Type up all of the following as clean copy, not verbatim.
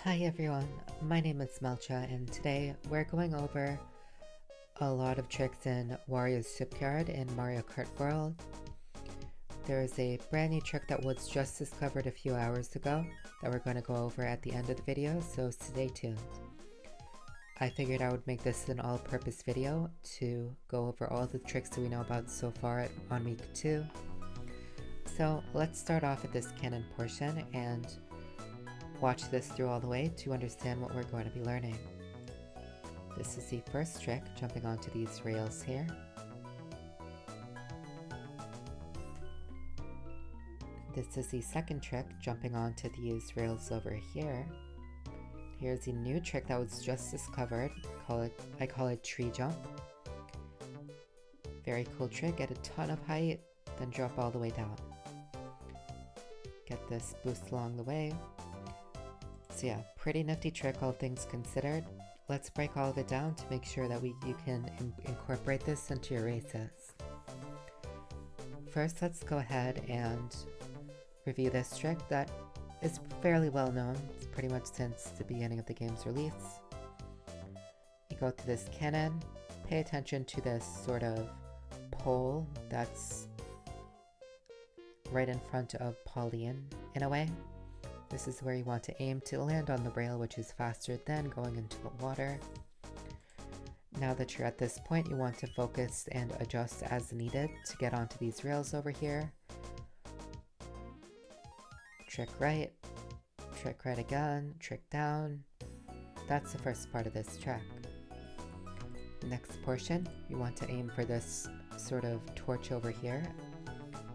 Hi everyone, my name is Melcha and today we're going over a lot of tricks in Wario's Shipyard in Mario Kart World. There is a brand new trick that was just discovered a few hours ago that we're going to go over at the end of the video, so stay tuned. I figured I would make this an all-purpose video to go over all the tricks that we know about so far on week 2. So let's start off at this cannon portion and watch this through all the way to understand what we're going to be learning. This is the first trick, jumping onto these rails here. This is the second trick, jumping onto these rails over here. Here's the new trick that was just discovered. I call it tree jump. Very cool trick, get a ton of height, then drop all the way down. Get this boost along the way. So yeah, pretty nifty trick all things considered. Let's break all of it down to make sure that you can incorporate this into your races. First, let's go ahead and review this trick that is fairly well known pretty much since the beginning of the game's release. You go to this cannon, pay attention to this sort of pole that's right in front of Pauline in a way. This is where you want to aim to land on the rail, which is faster than going into the water. Now that you're at this point, you want to focus and adjust as needed to get onto these rails over here. Trick right again, trick down. That's the first part of this trick. Next portion, you want to aim for this sort of torch over here.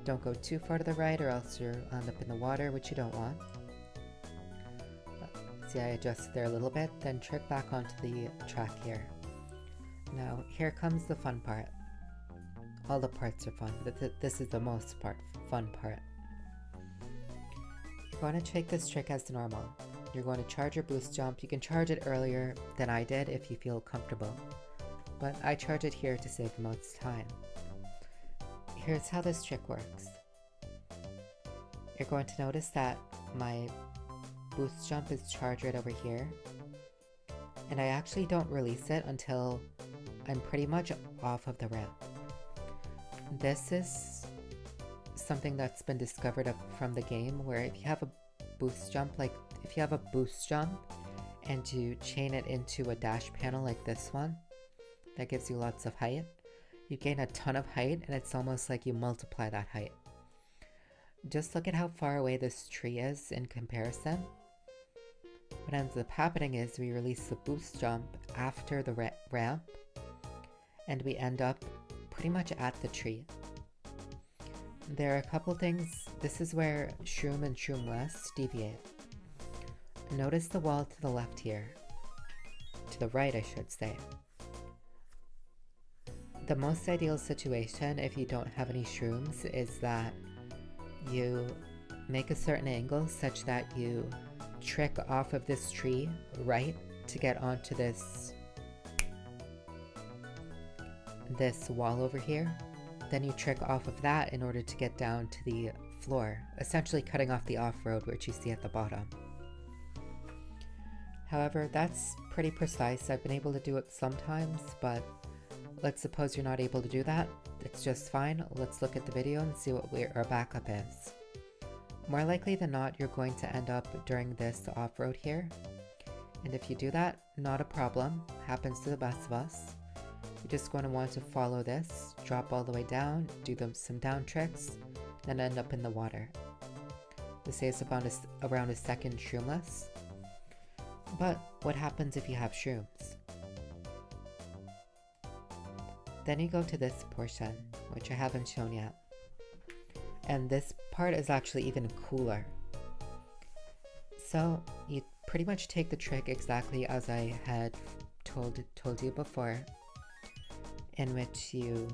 Don't go too far to the right or else you'll end up in the water, which you don't want. See, I adjusted there a little bit, then trick back onto the track here. Now, here comes the fun part. All the parts are fun, but this is the most fun part. You're going to take this trick as normal. You're going to charge your boost jump. You can charge it earlier than I did if you feel comfortable, but I charge it here to save the most time. Here's how this trick works. You're going to notice that my boost jump is charged right over here, and I actually don't release it until I'm pretty much off of the ramp. This is something that's been discovered from the game, where if you have a boost jump, and you chain it into a dash panel like this one that gives you lots of height, you gain a ton of height, and it's almost like you multiply that height. Just look at how far away this tree is in comparison. What ends up happening is we release the boost jump after the ramp, and we end up pretty much at the tree. There are a couple things. This is where Shroom and Shroomless deviate. Notice the wall to the left here. To the right, I should say. The most ideal situation, if you don't have any shrooms, is that you make a certain angle such that you trick off of this tree right to get onto this wall over here. Then you trick off of that in order to get down to the floor, essentially cutting off the off-road which you see at the bottom. However, that's pretty precise. I've been able to do it sometimes, but let's suppose you're not able to do that. It's just fine. Let's look at the video and see what our backup is. More likely than not, you're going to end up during this off-road here. And if you do that, not a problem. Happens to the best of us. You're just going to want to follow this, drop all the way down, do some down tricks, then end up in the water. This saves around a second shroomless. But what happens if you have shrooms? Then you go to this portion, which I haven't shown yet. And this part is actually even cooler. So you pretty much take the trick exactly as I had told you before, in which you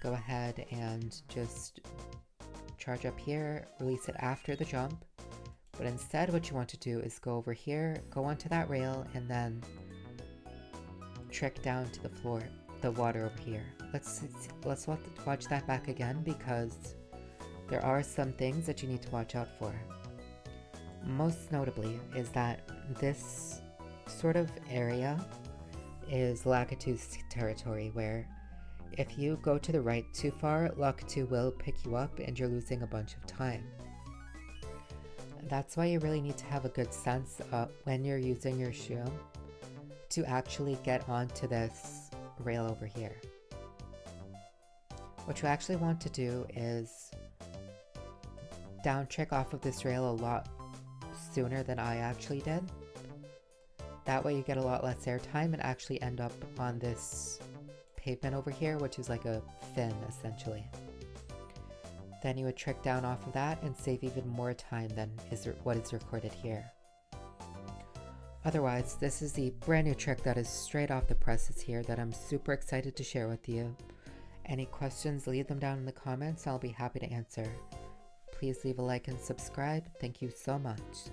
go ahead and just charge up here, release it after the jump. But instead what you want to do is go over here, go onto that rail, and then trick down to the floor, the water over here. Let's watch that back again, because there are some things that you need to watch out for. Most notably is that this sort of area is Lakitu's territory, where if you go to the right too far, Lakitu will pick you up and you're losing a bunch of time. That's why you really need to have a good sense when you're using your shoe to actually get onto this rail over here. What you actually want to do is down trick off of this rail a lot sooner than I actually did. That way you get a lot less airtime and actually end up on this pavement over here, which is like a fin essentially. Then you would trick down off of that and save even more time than what is recorded here. Otherwise, this is the brand new trick that is straight off the presses here that I'm super excited to share with you. Any questions, leave them down in the comments. I'll be happy to answer. Please leave a like and subscribe. Thank you so much.